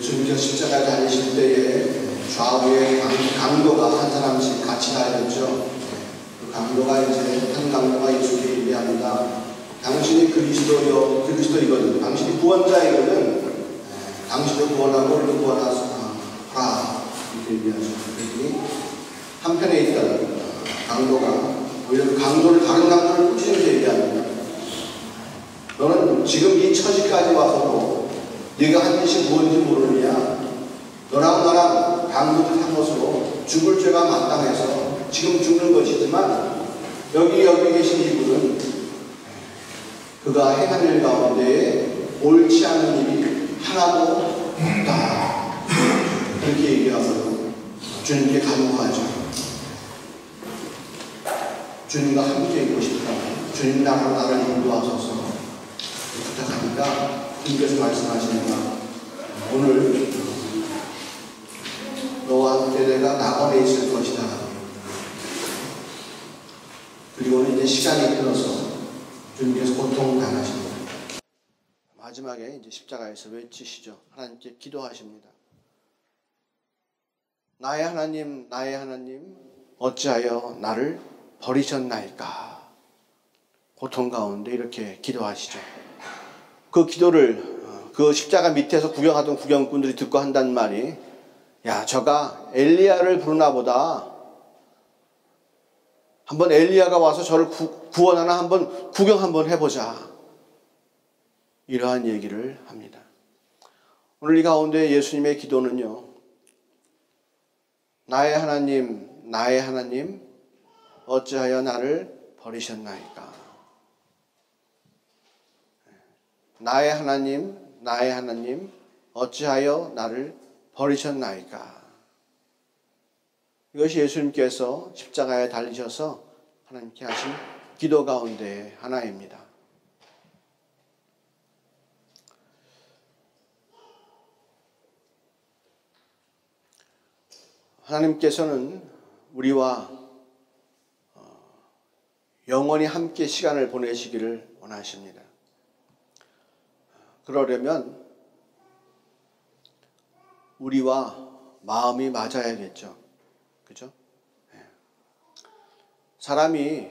예수님께서 십자가에 달리실 때에 좌우에 강도가 한 사람씩 같이 달렸죠. 그 강도가 이제 한 강도가 예수께 얘기합니다. 당신이 그리스도이거든. 당신이 구원자이거든. 당신도 구원하고 우리도 구원하라. 이렇게 얘기하죠. 그랬더니 한편에 있던 강도가 오히려 그 강도를 다른 강도를 꾸짖으면서 얘기합니다. 너는 지금 이 처지까지 와서도 네가 한 짓이 무엇인지 모르느냐? 너랑 나랑 강도를 한 것으로 죽을 죄가 마땅해서 지금 죽는 것이지만 여기 계신 이분은 그가 행한 일 가운데에 옳지 않은 일이 하나도 없다. 그렇게 얘기하고 주님께 간구하죠. 주님과 함께 있고 싶다. 주님 나를 인도하소서 부탁하니까 주님께서 말씀하시니까 오늘 너와 함께 내가 낙원에 있을 것이다. 그리고는 이제 시간이 흘러서 주님께서 고통당하십니다. 마지막에 이제 십자가에서 외치시죠. 하나님께 기도하십니다. 나의 하나님, 나의 하나님, 어찌하여 나를 버리셨나이까? 고통 가운데 이렇게 기도하시죠. 그 기도를 그 십자가 밑에서 구경하던 구경꾼들이 듣고 한단 말이, 야, 저가 엘리야를 부르나 보다. 한번 엘리야가 와서 저를 구원하나 한번 구경 한번 해보자. 이러한 얘기를 합니다. 오늘 이 가운데 예수님의 기도는요. 나의 하나님, 나의 하나님, 어찌하여 나를 버리셨나이까? 나의 하나님, 나의 하나님, 어찌하여 나를 버리셨나이까? 이것이 예수님께서 십자가에 달리셔서 하나님께 하신 기도 가운데 하나입니다. 하나님께서는 우리와 영원히 함께 시간을 보내시기를 원하십니다. 그러려면 우리와 마음이 맞아야겠죠. 그죠? 사람이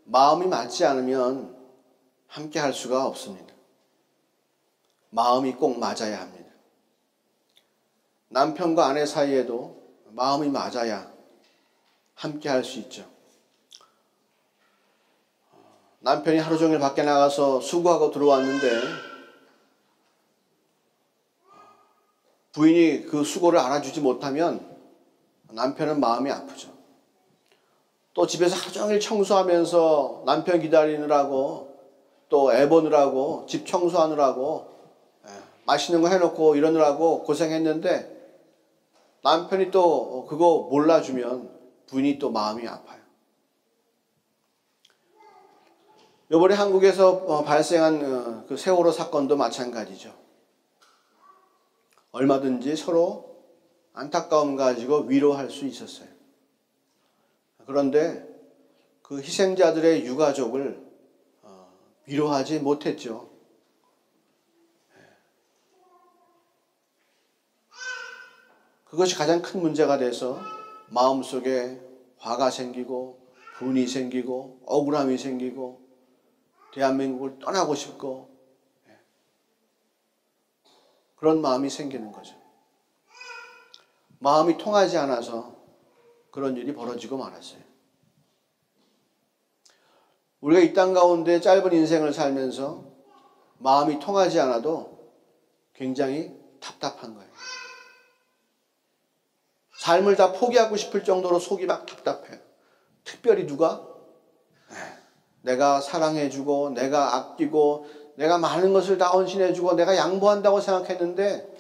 마음이 맞지 않으면 함께 할 수가 없습니다. 마음이 꼭 맞아야 합니다. 남편과 아내 사이에도 마음이 맞아야 함께 할 수 있죠. 남편이 하루 종일 밖에 나가서 수고하고 들어왔는데 부인이 그 수고를 알아주지 못하면 남편은 마음이 아프죠. 또 집에서 하루 종일 청소하면서 남편 기다리느라고 또 애 보느라고 집 청소하느라고 맛있는 거 해놓고 이러느라고 고생했는데 남편이 또 그거 몰라주면 부인이 또 마음이 아파요. 이번에 한국에서 발생한 그 세월호 사건도 마찬가지죠. 얼마든지 서로 안타까움 가지고 위로할 수 있었어요. 그런데 그 희생자들의 유가족을 위로하지 못했죠. 그것이 가장 큰 문제가 돼서 마음속에 화가 생기고 분이 생기고 억울함이 생기고 대한민국을 떠나고 싶고 그런 마음이 생기는 거죠. 마음이 통하지 않아서 그런 일이 벌어지고 말았어요. 우리가 이 땅 가운데 짧은 인생을 살면서 마음이 통하지 않아도 굉장히 답답한 거예요. 삶을 다 포기하고 싶을 정도로 속이 막 답답해요. 특별히 누가 내가 사랑해주고 내가 아끼고 내가 많은 것을 다 헌신해주고 내가 양보한다고 생각했는데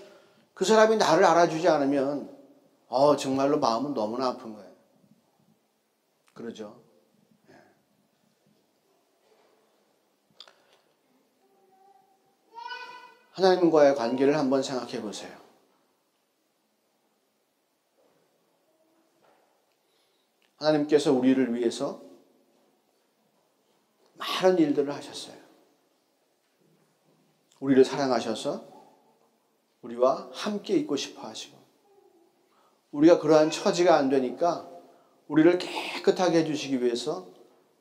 그 사람이 나를 알아주지 않으면 정말로 마음은 너무나 아픈 거예요. 그러죠? 하나님과의 관계를 한번 생각해 보세요. 하나님께서 우리를 위해서 많은 일들을 하셨어요. 우리를 사랑하셔서 우리와 함께 있고 싶어 하시고, 우리가 그러한 처지가 안 되니까 우리를 깨끗하게 해주시기 위해서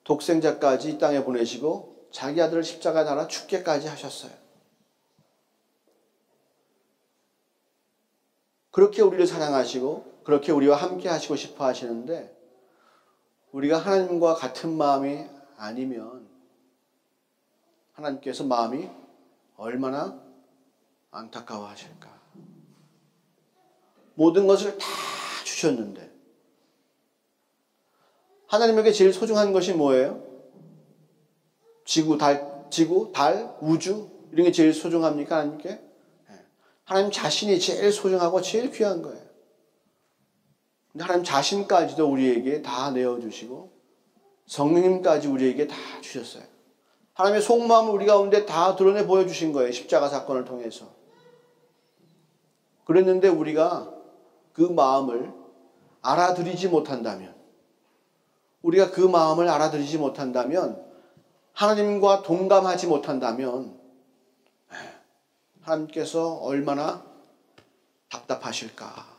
독생자까지 이 땅에 보내시고 자기 아들을 십자가에 달아 죽게까지 하셨어요. 그렇게 우리를 사랑하시고 그렇게 우리와 함께 하시고 싶어 하시는데, 우리가 하나님과 같은 마음이 아니면 하나님께서 마음이 얼마나 안타까워 하실까. 모든 것을 다 주셨는데, 하나님에게 제일 소중한 것이 뭐예요? 지구, 달, 우주, 이런 게 제일 소중합니까? 하나님께? 하나님 자신이 제일 소중하고 제일 귀한 거예요. 근데 하나님 자신까지도 우리에게 다 내어주시고 성령님까지 우리에게 다 주셨어요. 하나님의 속마음을 우리 가운데 다 드러내 보여주신 거예요. 십자가 사건을 통해서. 그랬는데 우리가 그 마음을 알아들이지 못한다면, 우리가 그 마음을 알아들이지 못한다면, 하나님과 동감하지 못한다면 하나님께서 얼마나 답답하실까.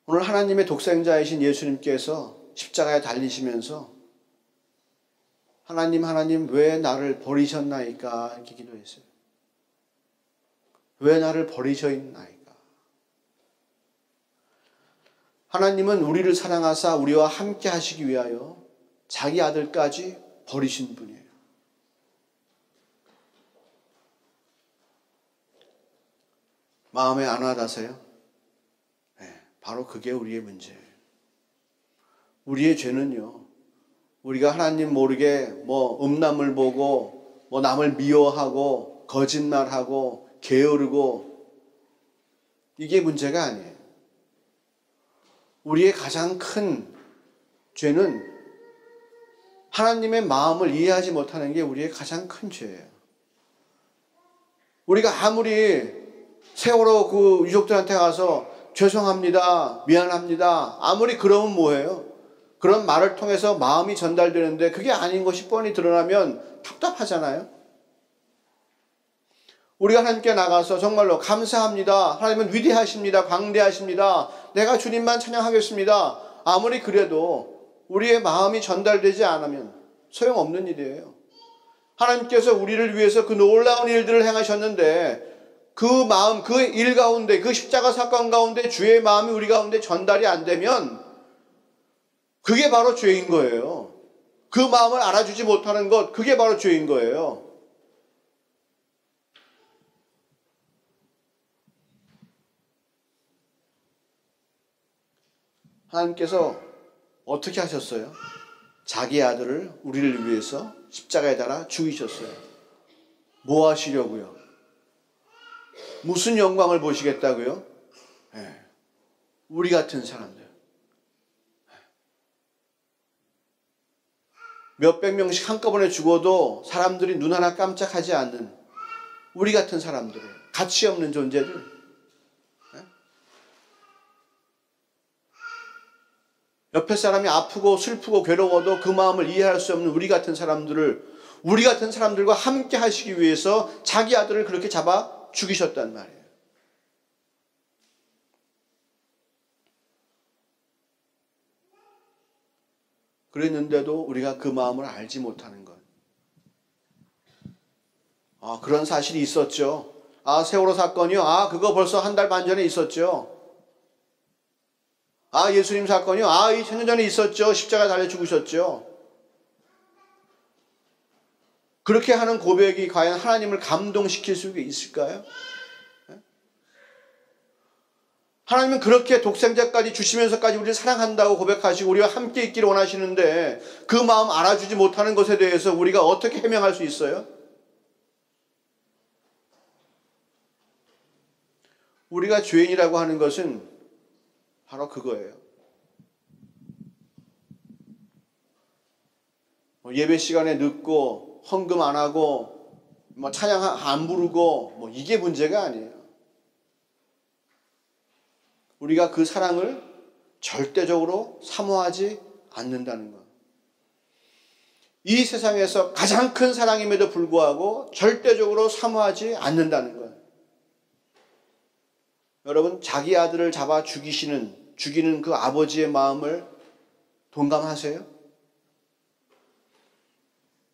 오늘 하나님의 독생자이신 예수님께서 십자가에 달리시면서 하나님 왜 나를 버리셨나이까 이렇게 기도했어요. 왜 나를 버리셨나이까. 하나님은 우리를 사랑하사 우리와 함께 하시기 위하여 자기 아들까지 버리신 분이에요. 마음에 안 와닿으세요? 네, 바로 그게 우리의 문제예요. 우리의 죄는요, 우리가 하나님 모르게 음란물 보고 남을 미워하고 거짓말하고 게으르고, 이게 문제가 아니에요. 우리의 가장 큰 죄는 하나님의 마음을 이해하지 못하는 게 우리의 가장 큰 죄예요. 우리가 아무리 세월호 그 유족들한테 가서 죄송합니다, 미안합니다, 아무리 그러면 뭐예요? 그런 말을 통해서 마음이 전달되는데 그게 아닌 것이 뻔히 드러나면 답답하잖아요. 우리가 하나님께 나가서 정말로 감사합니다, 하나님은 위대하십니다, 광대하십니다, 내가 주님만 찬양하겠습니다, 아무리 그래도 우리의 마음이 전달되지 않으면 소용없는 일이에요. 하나님께서 우리를 위해서 그 놀라운 일들을 행하셨는데 그 마음, 그 일 가운데, 그 십자가 사건 가운데 주의 마음이 우리 가운데 전달이 안 되면 그게 바로 죄인 거예요. 그 마음을 알아주지 못하는 것, 그게 바로 죄인 거예요. 하나님께서 어떻게 하셨어요? 자기 아들을 우리를 위해서 십자가에 달아 죽이셨어요. 뭐 하시려고요? 무슨 영광을 보시겠다고요? 네. 우리 같은 사람들. 몇백 명씩 한꺼번에 죽어도 사람들이 눈 하나 깜짝하지 않는 우리 같은 사람들, 가치 없는 존재들. 옆에 사람이 아프고 슬프고 괴로워도 그 마음을 이해할 수 없는 우리 같은 사람들과 함께 하시기 위해서 자기 아들을 그렇게 잡아 죽이셨단 말이에요. 그랬는데도 우리가 그 마음을 알지 못하는 것. 그런 사실이 있었죠. 세월호 사건이요? 그거 벌써 한 달 반 전에 있었죠. 예수님 사건이요? 2000년 전에 있었죠. 십자가에 달려 죽으셨죠. 그렇게 하는 고백이 과연 하나님을 감동시킬 수 있을까요? 하나님은 그렇게 독생자까지 주시면서까지 우리를 사랑한다고 고백하시고 우리와 함께 있기를 원하시는데 그 마음 알아주지 못하는 것에 대해서 우리가 어떻게 해명할 수 있어요? 우리가 죄인이라고 하는 것은 바로 그거예요. 예배 시간에 늦고 헌금 안 하고 찬양 안 부르고 이게 문제가 아니에요. 우리가 그 사랑을 절대적으로 사모하지 않는다는 것. 이 세상에서 가장 큰 사랑임에도 불구하고 절대적으로 사모하지 않는다는 것. 여러분, 자기 아들을 잡아 죽이는 그 아버지의 마음을 동감하세요?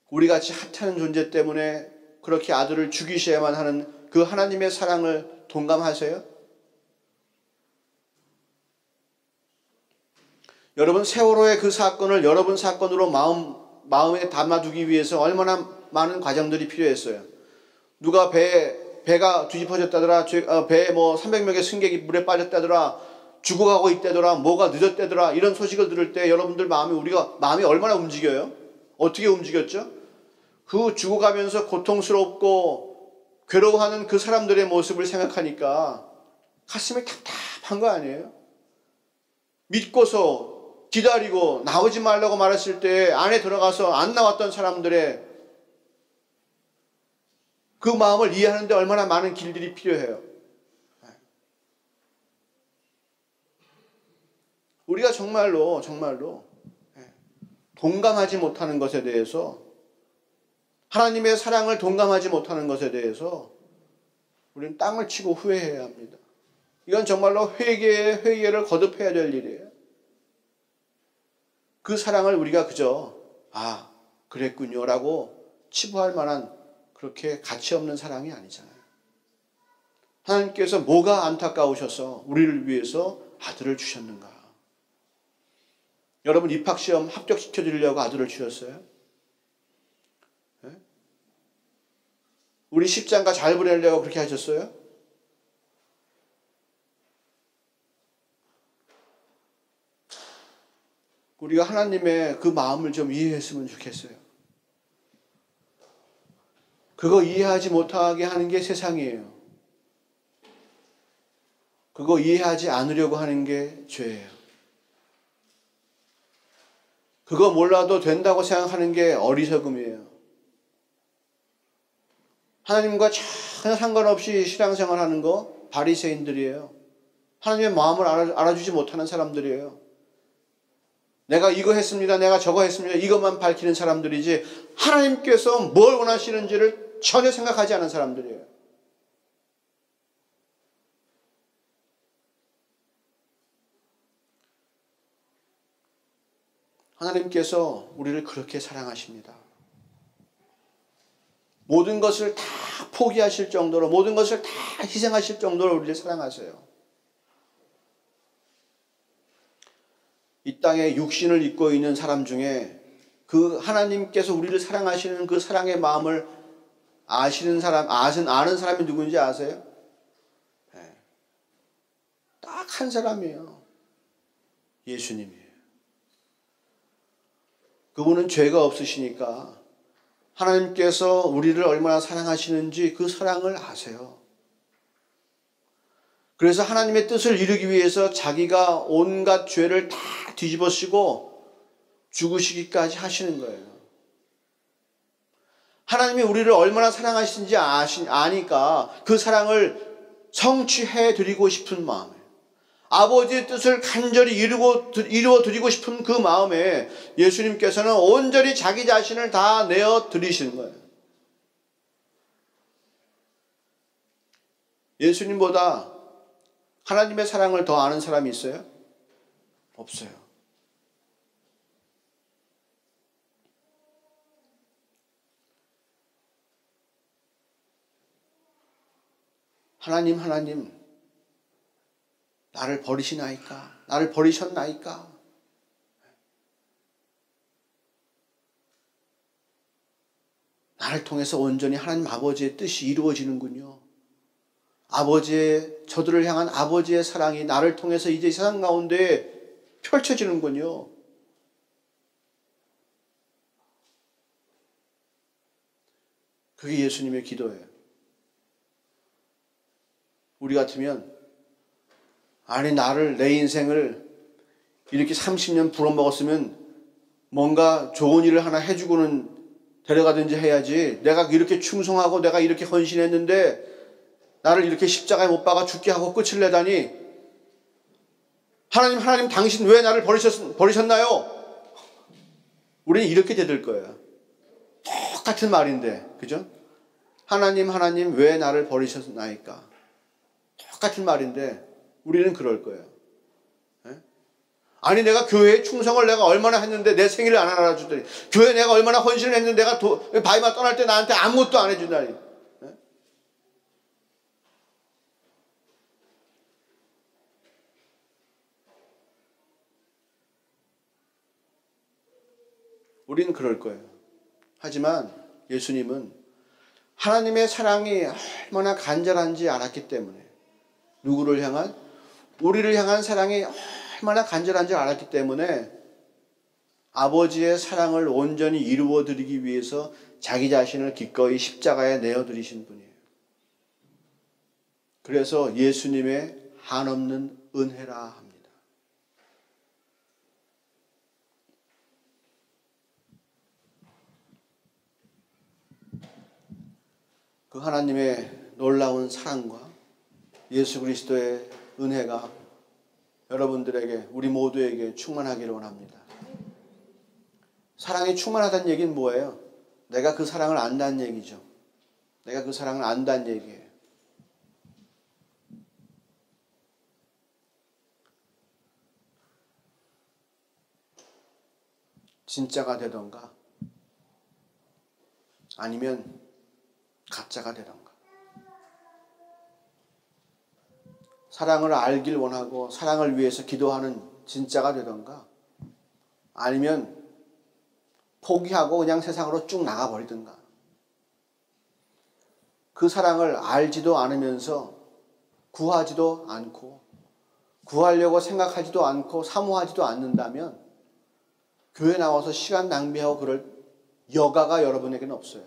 우리같이 하찮은 존재 때문에 그렇게 아들을 죽이셔야만 하는 그 하나님의 사랑을 동감하세요? 여러분, 세월호의 그 사건을 여러분 사건으로 마음에 담아두기 위해서 얼마나 많은 과정들이 필요했어요. 누가 배가 뒤집어졌다더라, 배에 300명의 승객이 물에 빠졌다더라, 죽어가고 있다더라, 뭐가 늦었다더라, 이런 소식을 들을 때 여러분들 마음이 얼마나 움직여요? 어떻게 움직였죠? 그 죽어가면서 고통스럽고 괴로워하는 그 사람들의 모습을 생각하니까 가슴이 답답한 거 아니에요? 믿고서 기다리고 나오지 말라고 말했을 때 안에 들어가서 안 나왔던 사람들의 그 마음을 이해하는데 얼마나 많은 길들이 필요해요. 우리가 정말로 동감하지 못하는 것에 대해서, 하나님의 사랑을 동감하지 못하는 것에 대해서 우리는 땅을 치고 후회해야 합니다. 이건 정말로 회개를 거듭해야 될 일이에요. 그 사랑을 우리가 그저 그랬군요 라고 치부할 만한 그렇게 가치 없는 사랑이 아니잖아요. 하나님께서 뭐가 안타까우셔서 우리를 위해서 아들을 주셨는가? 여러분, 입학시험 합격시켜드리려고 아들을 주셨어요? 네? 우리 십장가 잘 보내려고 그렇게 하셨어요? 우리가 하나님의 그 마음을 좀 이해했으면 좋겠어요. 그거 이해하지 못하게 하는 게 세상이에요. 그거 이해하지 않으려고 하는 게 죄예요. 그거 몰라도 된다고 생각하는 게 어리석음이에요. 하나님과 전혀 상관없이 신앙생활하는 거 바리새인들이에요. 하나님의 마음을 알아주지 못하는 사람들이에요. 내가 이거 했습니다, 내가 저거 했습니다, 이것만 밝히는 사람들이지 하나님께서 뭘 원하시는지를 전혀 생각하지 않은 사람들이에요. 하나님께서 우리를 그렇게 사랑하십니다. 모든 것을 다 포기하실 정도로, 모든 것을 다 희생하실 정도로 우리를 사랑하세요. 이 땅에 육신을 입고 있는 사람 중에 그 하나님께서 우리를 사랑하시는 그 사랑의 마음을 아는 사람이 누군지 아세요? 네. 딱 한 사람이에요. 예수님이에요. 그분은 죄가 없으시니까 하나님께서 우리를 얼마나 사랑하시는지 그 사랑을 아세요. 그래서 하나님의 뜻을 이루기 위해서 자기가 온갖 죄를 다 뒤집어쓰고 죽으시기까지 하시는 거예요. 하나님이 우리를 얼마나 사랑하시는지 아니까 그 사랑을 성취해 드리고 싶은 마음에, 아버지의 뜻을 간절히 이루어 드리고 싶은 그 마음에 예수님께서는 온전히 자기 자신을 다 내어 드리시는 거예요. 예수님보다 하나님의 사랑을 더 아는 사람이 있어요? 없어요. 하나님, 나를 버리시나이까? 나를 버리셨나이까? 나를 통해서 온전히 하나님 아버지의 뜻이 이루어지는군요. 저들을 향한 아버지의 사랑이 나를 통해서 이제 세상 가운데 펼쳐지는군요. 그게 예수님의 기도예요. 우리 같으면 내 인생을 이렇게 30년 부려먹었으면 뭔가 좋은 일을 하나 해주고는 데려가든지 해야지, 내가 이렇게 충성하고 내가 이렇게 헌신했는데 나를 이렇게 십자가에 못 박아 죽게 하고 끝을 내다니, 하나님 당신 왜 나를 버리셨나요? 우리는 이렇게 되들 거예요. 똑같은 말인데, 그죠? 하나님, 하나님, 왜 나를 버리셨나이까? 똑같은 말인데, 우리는 그럴 거예요. 예? 아니, 내가 교회에 충성을 내가 얼마나 했는데 내 생일을 안 알아주더니, 교회에 내가 얼마나 헌신을 했는데 내가 바이마 떠날 때 나한테 아무것도 안 해준다니. 예? 우리는 그럴 거예요. 하지만 예수님은 하나님의 사랑이 얼마나 간절한지 알았기 때문에, 누구를 향한? 우리를 향한 사랑이 얼마나 간절한지 알았기 때문에 아버지의 사랑을 온전히 이루어드리기 위해서 자기 자신을 기꺼이 십자가에 내어드리신 분이에요. 그래서 예수님의 한없는 은혜라 합니다. 그 하나님의 놀라운 사랑과 예수 그리스도의 은혜가 여러분들에게, 우리 모두에게 충만하기를 원합니다. 사랑이 충만하다는 얘기는 뭐예요? 내가 그 사랑을 안다는 얘기죠. 내가 그 사랑을 안다는 얘기예요. 진짜가 되던가 아니면 가짜가 되던가. 사랑을 알길 원하고 사랑을 위해서 기도하는 진짜가 되던가 아니면 포기하고 그냥 세상으로 쭉 나가버리든가. 그 사랑을 알지도 않으면서 구하지도 않고 구하려고 생각하지도 않고 사모하지도 않는다면 교회 나와서 시간 낭비하고 그럴 여가가 여러분에게는 없어요.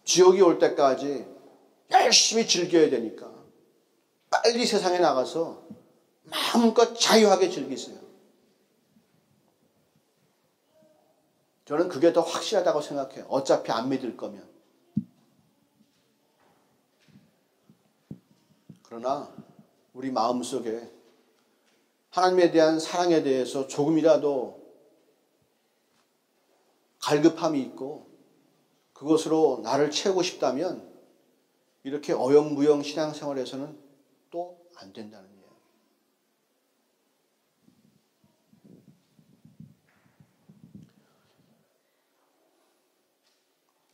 지옥이 올 때까지 열심히 즐겨야 되니까 빨리 세상에 나가서 마음껏 자유하게 즐기세요. 저는 그게 더 확실하다고 생각해요. 어차피 안 믿을 거면. 그러나 우리 마음속에 하나님에 대한 사랑에 대해서 조금이라도 갈급함이 있고 그것으로 나를 채우고 싶다면 이렇게 어영부영 신앙생활에서는 또 안 된다는 얘기예요.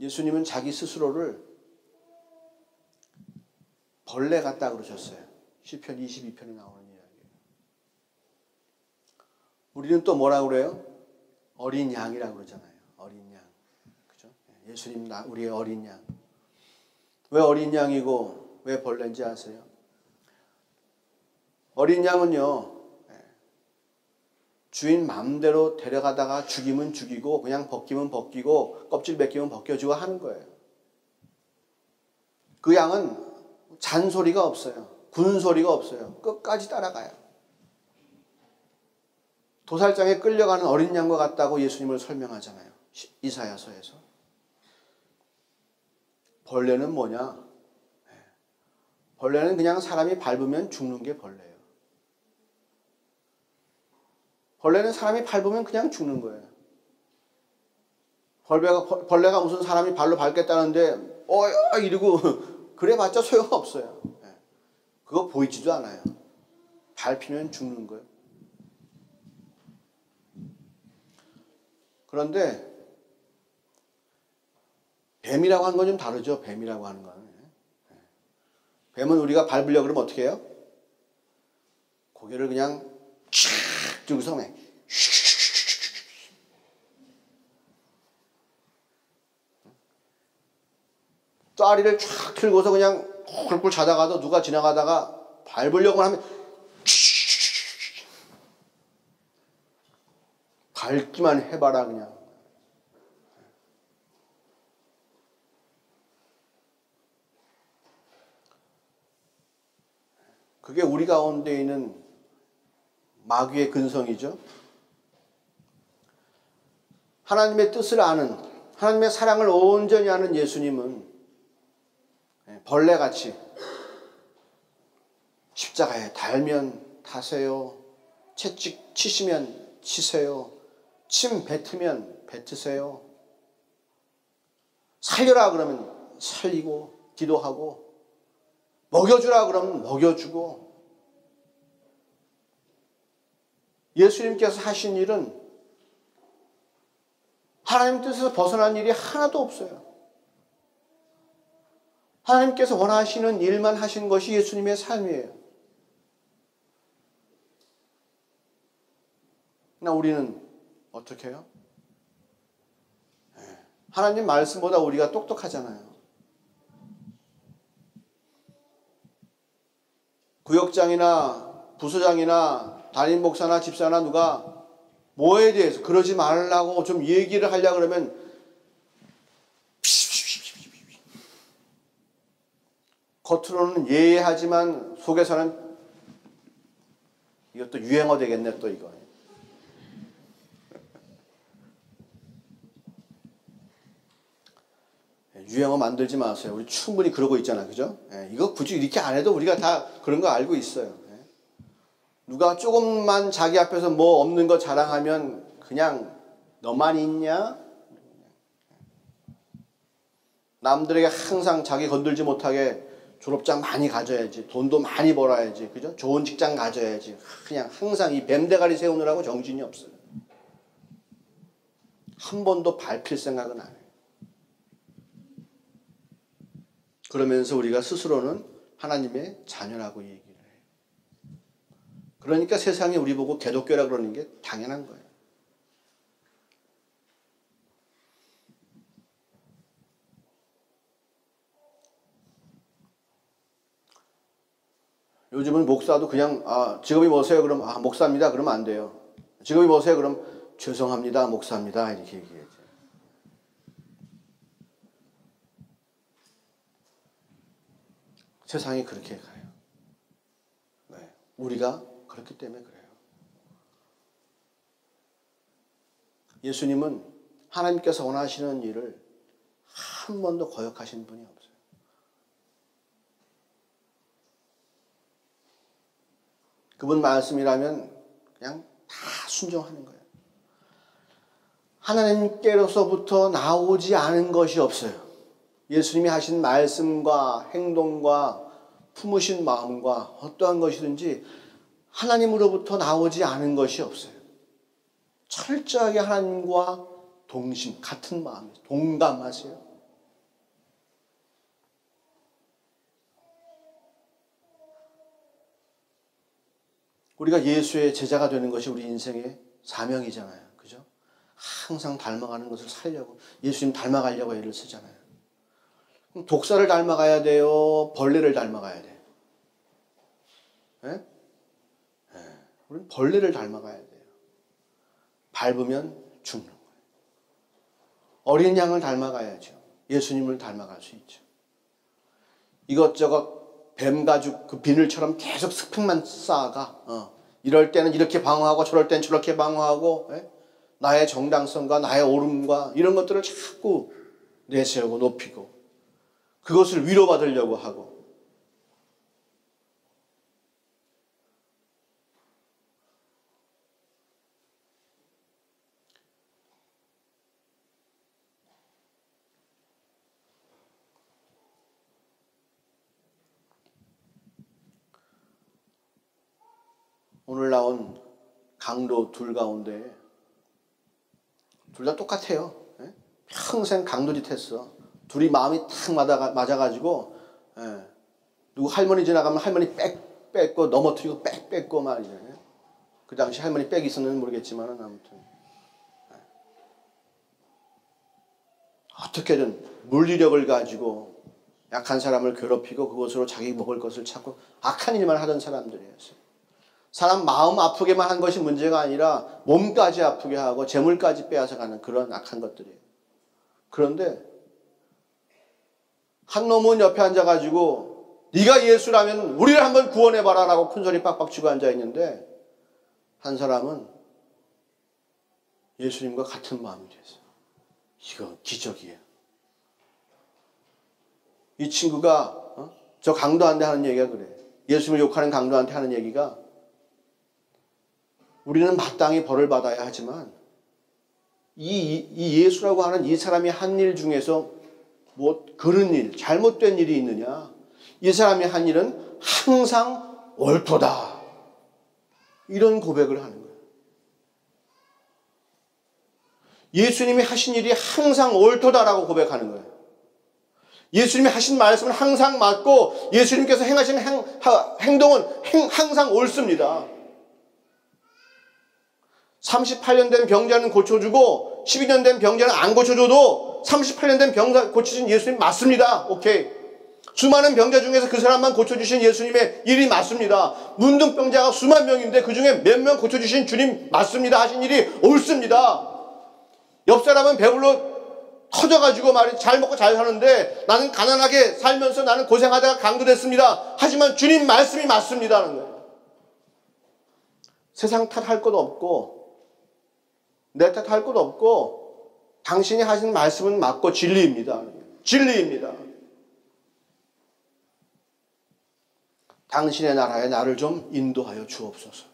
예수님은 자기 스스로를 벌레 같다 그러셨어요. 시편 22편에 나오는 이야기예요. 우리는 또 뭐라고 그래요? 어린 양이라고 그러잖아요. 어린 양. 그죠? 예수님 우리의 어린 양. 왜 어린 양이고 왜 벌레인지 아세요? 어린 양은요, 주인 마음대로 데려가다가 죽이면 죽이고 그냥 벗기면 벗기고 껍질 벗기면 벗겨주고 하는 거예요. 그 양은 잔소리가 없어요. 군소리가 없어요. 끝까지 따라가요. 도살장에 끌려가는 어린 양과 같다고 예수님을 설명하잖아요. 이사야서에서. 벌레는 뭐냐? 벌레는 그냥 사람이 밟으면 죽는 게 벌레예요. 벌레는 사람이 밟으면 그냥 죽는 거예요. 벌레가 무슨 사람이 발로 밟겠다는데 이러고 그래봤자 소용없어요. 그거 보이지도 않아요. 밟히면 죽는 거예요. 그런데 뱀이라고 하는 건 좀 다르죠. 뱀이라고 하는 거는. 뱀은 우리가 밟으려고 그러면 어떻게 해요? 고개를 그냥 쫙 들고서 그냥 다리를 쫙 틀고서 그냥 꿀꿀 자다가도 누가 지나가다가 밟으려고 하면 밟기만 해봐라 그냥. 그게 우리 가운데 있는 마귀의 근성이죠. 하나님의 뜻을 아는, 하나님의 사랑을 온전히 아는 예수님은 벌레같이 십자가에 달면 다세요, 채찍 치시면 치세요, 침 뱉으면 뱉으세요. 살려라 그러면 살리고 기도하고, 먹여주라 그러면 먹여주고. 예수님께서 하신 일은 하나님 뜻에서 벗어난 일이 하나도 없어요. 하나님께서 원하시는 일만 하신 것이 예수님의 삶이에요. 그러나 우리는 어떻게 해요? 하나님 말씀보다 우리가 똑똑하잖아요. 구역장이나 부서장이나 담임 목사나 집사나 누가 뭐에 대해서 그러지 말라고 좀 얘기를 하려고 그러면 겉으로는 예하지만 속에서는 이것도 유행어 되겠네 또 이거. 유행어 만들지 마세요. 우리 충분히 그러고 있잖아. 그죠? 이거 굳이 이렇게 안 해도 우리가 다 그런 거 알고 있어요. 누가 조금만 자기 앞에서 뭐 없는 거 자랑하면 그냥 너만 있냐? 남들에게 항상 자기 건들지 못하게 졸업장 많이 가져야지. 돈도 많이 벌어야지. 그죠? 좋은 직장 가져야지. 그냥 항상 이 뱀대가리 세우느라고 정신이 없어요. 한 번도 밟힐 생각은 안 해요. 그러면서 우리가 스스로는 하나님의 자녀라고 얘기를 해요. 그러니까 세상이 우리 보고 개독교라 그러는 게 당연한 거예요. 요즘은 목사도 그냥 직업이 뭐세요? 그럼 목사입니다. 그러면 안 돼요. 직업이 뭐세요? 그럼 죄송합니다. 목사입니다. 이렇게 얘기해야죠. 세상이 그렇게 가요. 네. 우리가 그렇기 때문에 그래요. 예수님은 하나님께서 원하시는 일을 한 번도 거역하신 분이 없어요. 그분 말씀이라면 그냥 다 순종하는 거예요. 하나님께로서부터 나오지 않은 것이 없어요. 예수님이 하신 말씀과 행동과 품으신 마음과 어떠한 것이든지 하나님으로부터 나오지 않은 것이 없어요. 철저하게 하나님과 동심, 같은 마음이에요. 동감하세요. 우리가 예수의 제자가 되는 것이 우리 인생의 사명이잖아요. 그죠? 항상 닮아가는 것을 살려고, 예수님 닮아가려고 애를 쓰잖아요. 그럼 독사를 닮아가야 돼요? 벌레를 닮아가야 돼요? 네? 우리는 벌레를 닮아가야 돼요. 밟으면 죽는 거예요. 어린 양을 닮아가야죠. 예수님을 닮아갈 수 있죠. 이것저것 뱀가죽 그 비늘처럼 계속 스펙만 쌓아가. 이럴 때는 이렇게 방어하고 저럴 때는 저렇게 방어하고, 나의 정당성과 나의 옳음과 이런 것들을 자꾸 내세우고 높이고 그것을 위로받으려고 하고. 오늘 나온 강도 둘 가운데 둘 다 똑같아요. 평생 강도짓 했어. 둘이 마음이 탁 맞아가지고, 누구 할머니 지나가면 할머니 백 뺏고 넘어뜨리고 백 뺏고 말이죠. 그 당시 할머니 백이 있었는지 모르겠지만 아무튼 어떻게든 물리력을 가지고 약한 사람을 괴롭히고 그것으로 자기 먹을 것을 찾고 악한 일만 하던 사람들이었어요. 사람 마음 아프게만 한 것이 문제가 아니라 몸까지 아프게 하고 재물까지 빼앗아가는 그런 악한 것들이에요. 그런데 한 놈은 옆에 앉아가지고 네가 예수라면 우리를 한번 구원해봐라 라고 큰소리 빡빡 치고 앉아있는데, 한 사람은 예수님과 같은 마음이 됐어요. 이거 기적이에요. 이 친구가 저 강도한테 하는 얘기가 그래요. 예수님을 욕하는 강도한테 하는 얘기가, 우리는 마땅히 벌을 받아야 하지만 이 예수라고 하는 이 사람이 한 일 중에서 뭐 그런 일, 잘못된 일이 있느냐? 이 사람이 한 일은 항상 옳도다. 이런 고백을 하는 거예요. 예수님이 하신 일이 항상 옳도다라고 고백하는 거예요. 예수님이 하신 말씀은 항상 맞고 예수님께서 행하신 행동은 항상 옳습니다. 38년 된 병자는 고쳐주고 12년 된 병자는 안 고쳐줘도 38년 된 병자 고치신 예수님 맞습니다. 오케이. 수많은 병자 중에서 그 사람만 고쳐주신 예수님의 일이 맞습니다. 문둥병자가 수만 명인데 그 중에 몇 명 고쳐주신 주님 맞습니다. 하신 일이 옳습니다. 옆 사람은 배불러 터져가지고 말이 잘 먹고 잘 사는데 나는 가난하게 살면서 나는 고생하다가 강도됐습니다. 하지만 주님 말씀이 맞습니다 하는 거예요. 세상 탓할 것도 없고 내 탓할 것도 없고 당신이 하신 말씀은 맞고 진리입니다. 진리입니다. 당신의 나라에 나를 좀 인도하여 주옵소서.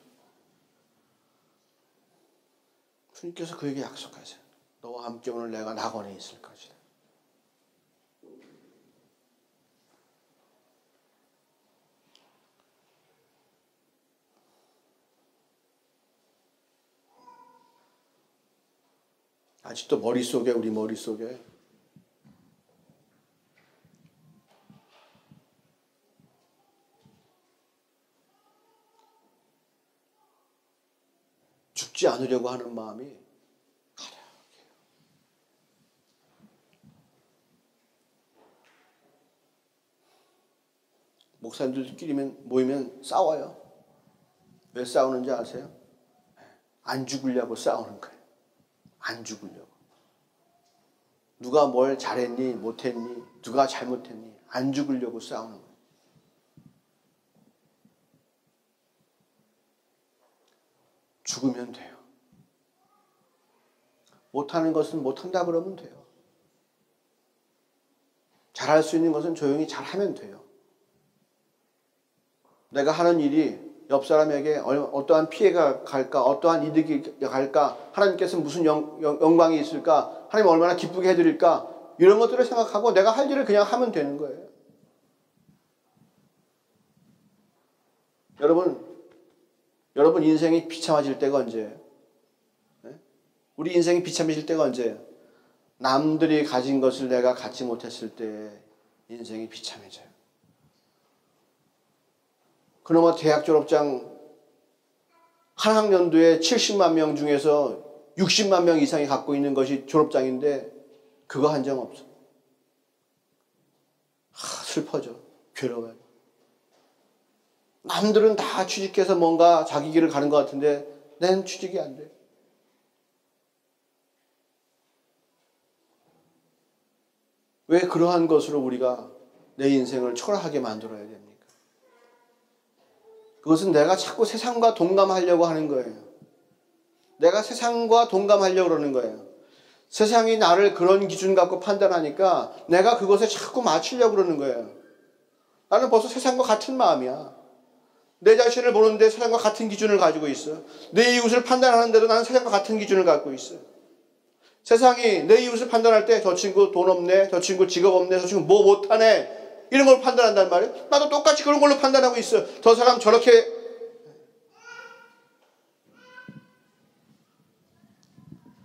주님께서 그에게 약속하세요. 너와 함께 오늘 내가 낙원에 있을 것이다. 아직도 머릿속에 우리 머릿속에 죽지 않으려고 하는 마음이 가득해요. 목사님들끼리 모이면 싸워요. 왜 싸우는지 아세요? 안 죽으려고 싸우는 거예요. 안 죽으려고. 누가 뭘 잘했니 못했니 누가 잘못했니 안 죽으려고 싸우는 거예요. 죽으면 돼요. 못하는 것은 못한다 그러면 돼요. 잘할 수 있는 것은 조용히 잘하면 돼요. 내가 하는 일이 옆 사람에게 어떠한 피해가 갈까, 어떠한 이득이 갈까, 하나님께서 무슨 영광이 있을까, 하나님 얼마나 기쁘게 해드릴까, 이런 것들을 생각하고 내가 할 일을 그냥 하면 되는 거예요. 여러분 인생이 비참해질 때가 언제예요? 네? 우리 인생이 비참해질 때가 언제예요? 남들이 가진 것을 내가 갖지 못했을 때 인생이 비참해져요. 그나마 대학 졸업장 한 학년도에 70만 명 중에서 60만 명 이상이 갖고 있는 것이 졸업장인데 그거 한 장 없어. 슬퍼져. 괴로워요. 남들은 다 취직해서 뭔가 자기 길을 가는 것 같은데 난 취직이 안 돼. 왜 그러한 것으로 우리가 내 인생을 초라하게 만들어야 됩니까? 그것은 내가 자꾸 세상과 동감하려고 하는 거예요. 내가 세상과 동감하려고 그러는 거예요. 세상이 나를 그런 기준 갖고 판단하니까 내가 그것에 자꾸 맞추려고 그러는 거예요. 나는 벌써 세상과 같은 마음이야. 내 자신을 보는데 세상과 같은 기준을 가지고 있어. 내 이웃을 판단하는데도 나는 세상과 같은 기준을 갖고 있어. 세상이 내 이웃을 판단할 때 저 친구 돈 없네, 저 친구 직업 없네, 저 친구 뭐 못하네, 이런 걸 판단한단 말이에요. 나도 똑같이 그런 걸로 판단하고 있어. 저 사람 저렇게.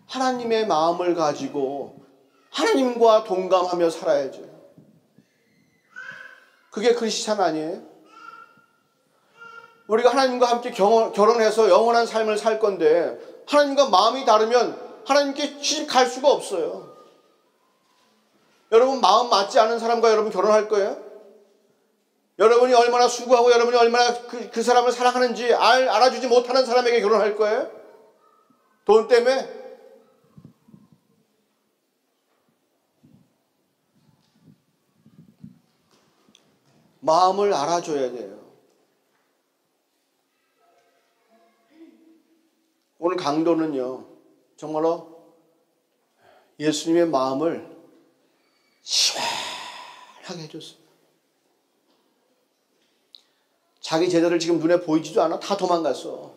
하나님의 마음을 가지고 하나님과 동감하며 살아야죠. 그게 크리스찬 아니에요? 우리가 하나님과 함께 결혼해서 영원한 삶을 살 건데 하나님과 마음이 다르면 하나님께 시집 갈 수가 없어요. 여러분 마음 맞지 않은 사람과 여러분 결혼할 거예요? 여러분이 얼마나 수고하고 여러분이 얼마나 그 사람을 사랑하는지 알아주지 못하는 사람에게 결혼할 거예요? 돈 때문에? 마음을 알아줘야 돼요. 오늘 강도는요, 정말로 예수님의 마음을 시원하게 해줬어요. 자기 제자들 지금 눈에 보이지도 않아. 다 도망갔어.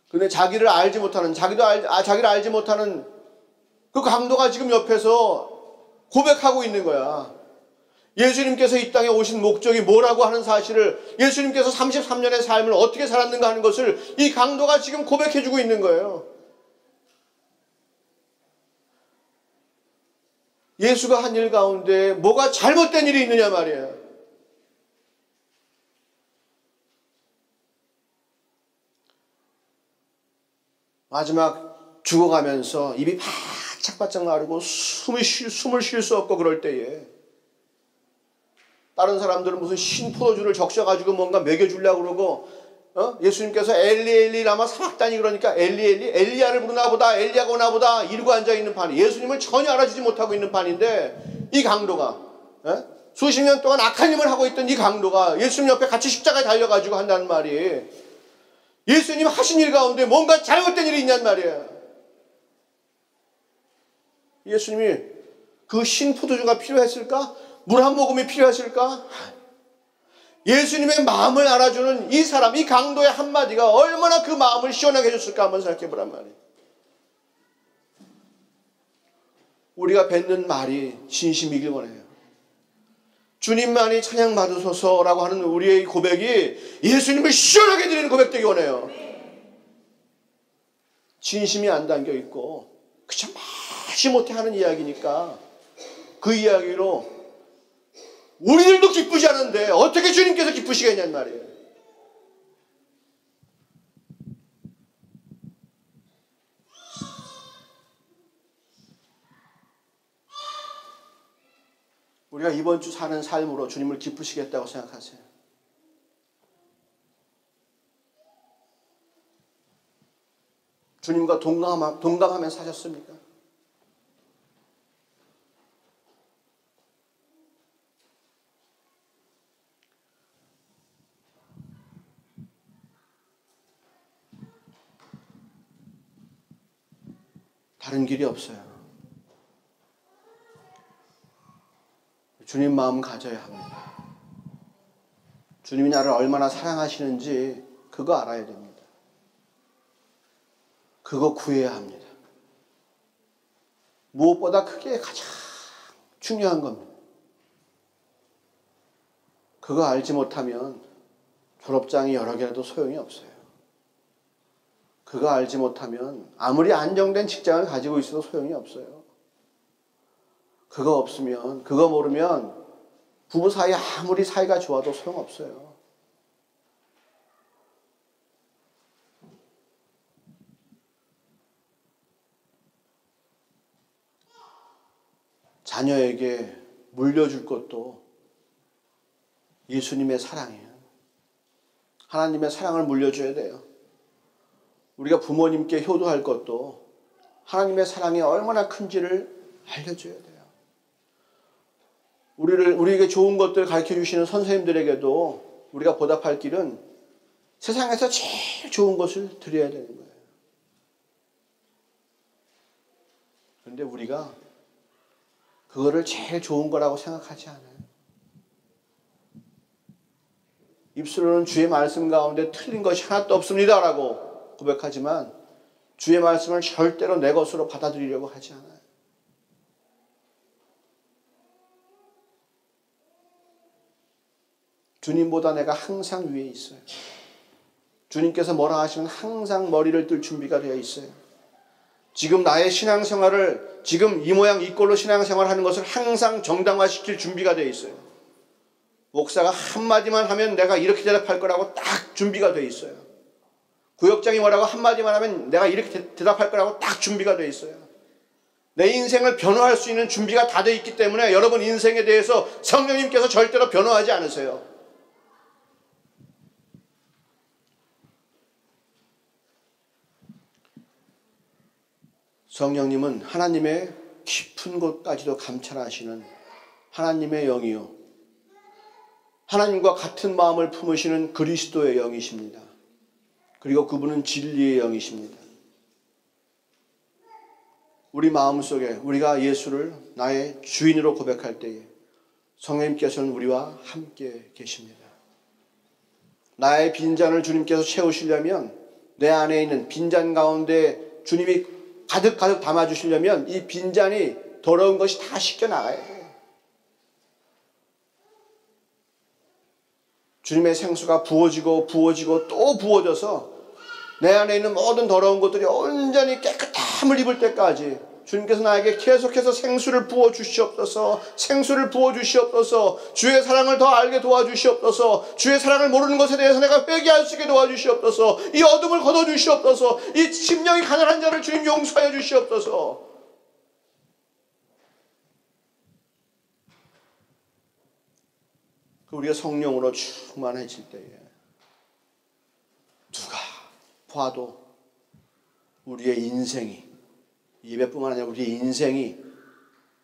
근데 자기를 알지 못하는, 자기를 알지 못하는 그 강도가 지금 옆에서 고백하고 있는 거야. 예수님께서 이 땅에 오신 목적이 뭐라고 하는 사실을, 예수님께서 33년의 삶을 어떻게 살았는가 하는 것을 이 강도가 지금 고백해주고 있는 거예요. 예수가 한 일 가운데 뭐가 잘못된 일이 있느냐 말이에요. 마지막 죽어가면서 입이 바짝바짝 마르고 숨을 쉴 수 없고 그럴 때에 다른 사람들은 무슨 신포도주를 적셔가지고 뭔가 먹여주려고 그러고, 예수님께서 엘리 엘리 라마 사박다니 그러니까 엘리 엘리 엘리야를 부르나 보다, 엘리야가 오나 보다 이러고 앉아있는 판이, 예수님을 전혀 알아주지 못하고 있는 판인데, 이 강도가 수십 년 동안 악한 일을 하고 있던 이 강도가 예수님 옆에 같이 십자가에 달려가지고 한다는 말이, 예수님 하신 일 가운데 뭔가 잘못된 일이 있냔 말이에요. 예수님이 그 신포도주가 필요했을까? 물 한 모금이 필요했을까? 예수님의 마음을 알아주는 이 사람, 이 강도의 한마디가 얼마나 그 마음을 시원하게 해줬을까 한번 생각해 보란 말이에요. 우리가 뱉는 말이 진심이길 원해요. 주님만이 찬양 받으소서라고 하는 우리의 고백이 예수님을 시원하게 드리는 고백 되기 원해요. 진심이 안 담겨 있고 그저 마치 못해 하는 이야기니까 그 이야기로 우리들도 기쁘지 않은데 어떻게 주님께서 기쁘시겠냐는 말이에요. 우리가 이번 주 사는 삶으로 주님을 기쁘시겠다고 생각하세요? 주님과 동감하며 사셨습니까? 다른 길이 없어요. 주님 마음 가져야 합니다. 주님이 나를 얼마나 사랑하시는지 그거 알아야 됩니다. 그거 구해야 합니다. 무엇보다 그게 가장 중요한 겁니다. 그거 알지 못하면 졸업장이 여러 개라도 소용이 없어요. 그거 알지 못하면 아무리 안정된 직장을 가지고 있어도 소용이 없어요. 그거 없으면, 그거 모르면 부부 사이 아무리 사이가 좋아도 소용없어요. 자녀에게 물려줄 것도 예수님의 사랑이에요. 하나님의 사랑을 물려줘야 돼요. 우리가 부모님께 효도할 것도 하나님의 사랑이 얼마나 큰지를 알려줘야 돼요. 우리에게 좋은 것들을 가르쳐주시는 선생님들에게도 우리가 보답할 길은 세상에서 제일 좋은 것을 드려야 되는 거예요. 그런데 우리가 그거를 제일 좋은 거라고 생각하지 않아요. 입술로는 주의 말씀 가운데 틀린 것이 하나도 없습니다 라고 고백하지만 주의 말씀을 절대로 내 것으로 받아들이려고 하지 않아요. 주님보다 내가 항상 위에 있어요. 주님께서 뭐라 하시면 항상 머리를 뜰 준비가 되어 있어요. 지금 나의 신앙생활을 지금 이 모양 이 꼴로 신앙생활을 하는 것을 항상 정당화시킬 준비가 되어 있어요. 목사가 한마디만 하면 내가 이렇게 대답할 거라고 딱 준비가 되어 있어요. 구역장이 뭐라고 한마디만 하면 내가 이렇게 대답할 거라고 딱 준비가 되어 있어요. 내 인생을 변호할 수 있는 준비가 다 되어 있기 때문에 여러분 인생에 대해서 성령님께서 절대로 변호하지 않으세요. 성령님은 하나님의 깊은 곳까지도 감찰하시는 하나님의 영이요, 하나님과 같은 마음을 품으시는 그리스도의 영이십니다. 그리고 그분은 진리의 영이십니다. 우리 마음속에 우리가 예수를 나의 주인으로 고백할 때에 성령님께서는 우리와 함께 계십니다. 나의 빈잔을 주님께서 채우시려면 내 안에 있는 빈잔 가운데 주님이 가득 담아주시려면 이 빈잔이 더러운 것이 다 씻겨 나가야 돼요. 주님의 생수가 부어지고 또 부어져서 내 안에 있는 모든 더러운 것들이 온전히 깨끗함을 입을 때까지 주님께서 나에게 계속해서 생수를 부어주시옵소서. 생수를 부어주시옵소서. 주의 사랑을 더 알게 도와주시옵소서. 주의 사랑을 모르는 것에 대해서 내가 회개할 수 있게 도와주시옵소서. 이 어둠을 걷어주시옵소서. 이 심령이 가난한 자를 주님 용서하여 주시옵소서. 우리가 성령으로 충만해질 때에 누가 봐도 우리의 인생이, 예배뿐만 아니라 우리의 인생이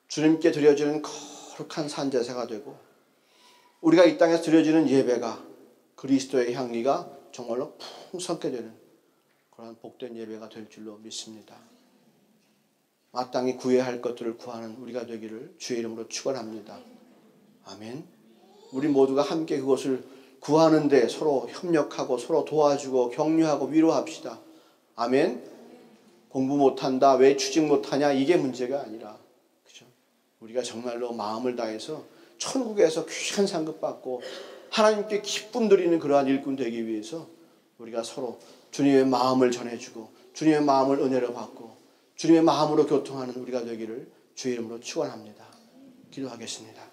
주님께 드려지는 거룩한 산제사가 되고, 우리가 이 땅에서 드려지는 예배가 그리스도의 향기가 정말로 풍성케 되는 그런 복된 예배가 될 줄로 믿습니다. 마땅히 구해야 할 것들을 구하는 우리가 되기를 주의 이름으로 축원합니다. 아멘. 우리 모두가 함께 그것을 구하는데 서로 협력하고 서로 도와주고 격려하고 위로합시다. 아멘. 공부 못한다, 왜 취직 못하냐, 이게 문제가 아니라, 그죠? 우리가 정말로 마음을 다해서 천국에서 귀한 상급 받고 하나님께 기쁨 드리는 그러한 일꾼 되기 위해서 우리가 서로 주님의 마음을 전해주고 주님의 마음을 은혜로 받고 주님의 마음으로 교통하는 우리가 되기를 주의 이름으로 축원합니다. 기도하겠습니다.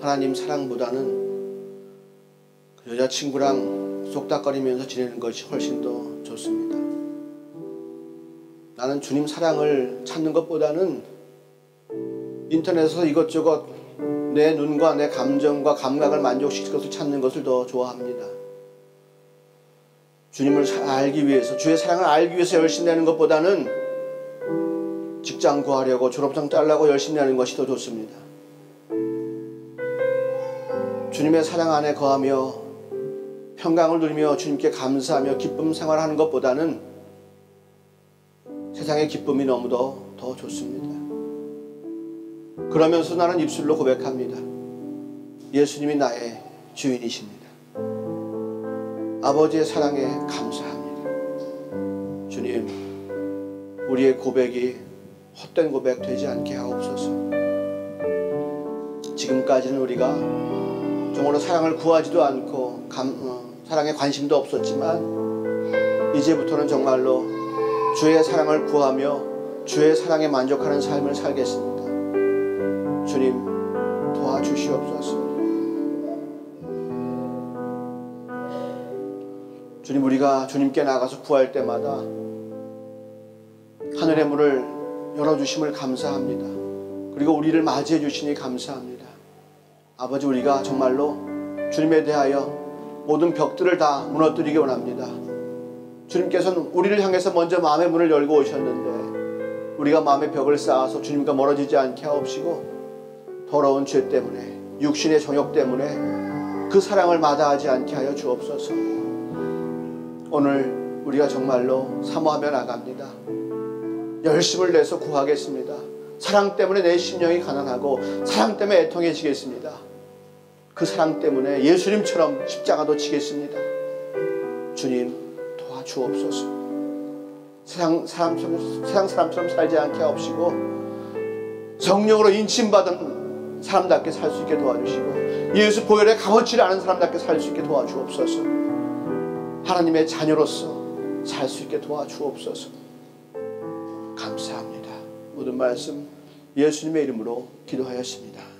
하나님 사랑보다는 여자친구랑 쏙닥거리면서 지내는 것이 훨씬 더 좋습니다. 나는 주님 사랑을 찾는 것보다는 인터넷에서 이것저것 내 눈과 내 감정과 감각을 만족시킬 것을 찾는 것을 더 좋아합니다. 주님을 알기 위해서, 주의 사랑을 알기 위해서 열심히 하는 것보다는 직장 구하려고 졸업장 따려고 열심히 하는 것이 더 좋습니다. 주님의 사랑 안에 거하며 평강을 누리며 주님께 감사하며 기쁨 생활하는 것보다는 세상의 기쁨이 너무도 더 좋습니다. 그러면서 나는 입술로 고백합니다. 예수님이 나의 주인이십니다. 아버지의 사랑에 감사합니다. 주님, 우리의 고백이 헛된 고백 되지 않게 하옵소서. 지금까지는 우리가 정말로 사랑을 구하지도 않고 사랑에 관심도 없었지만 이제부터는 정말로 주의 사랑을 구하며 주의 사랑에 만족하는 삶을 살겠습니다. 주님 도와주시옵소서. 주님, 우리가 주님께 나가서 구할 때마다 하늘의 문을 열어주심을 감사합니다. 그리고 우리를 맞이해 주시니 감사합니다. 아버지, 우리가 정말로 주님에 대하여 모든 벽들을 다 무너뜨리기 원합니다. 주님께서는 우리를 향해서 먼저 마음의 문을 열고 오셨는데 우리가 마음의 벽을 쌓아서 주님과 멀어지지 않게 하옵시고 더러운 죄 때문에, 육신의 정욕 때문에 그 사랑을 마다하지 않게 하여 주옵소서. 오늘 우리가 정말로 사모하며 나갑니다. 열심을 내서 구하겠습니다. 사랑 때문에 내 심령이 가난하고 사랑 때문에 애통해지겠습니다. 그 사랑 때문에 예수님처럼 십자가도 지겠습니다. 주님 도와주옵소서. 세상 사람처럼 살지 않게 하옵시고 성령으로 인침받은 사람답게 살 수 있게 도와주시고 예수 보혈의 값어치를 아는 사람답게 살 수 있게 도와주옵소서. 하나님의 자녀로서 살 수 있게 도와주옵소서. 감사합니다. 모든 말씀 예수님의 이름으로 기도하였습니다.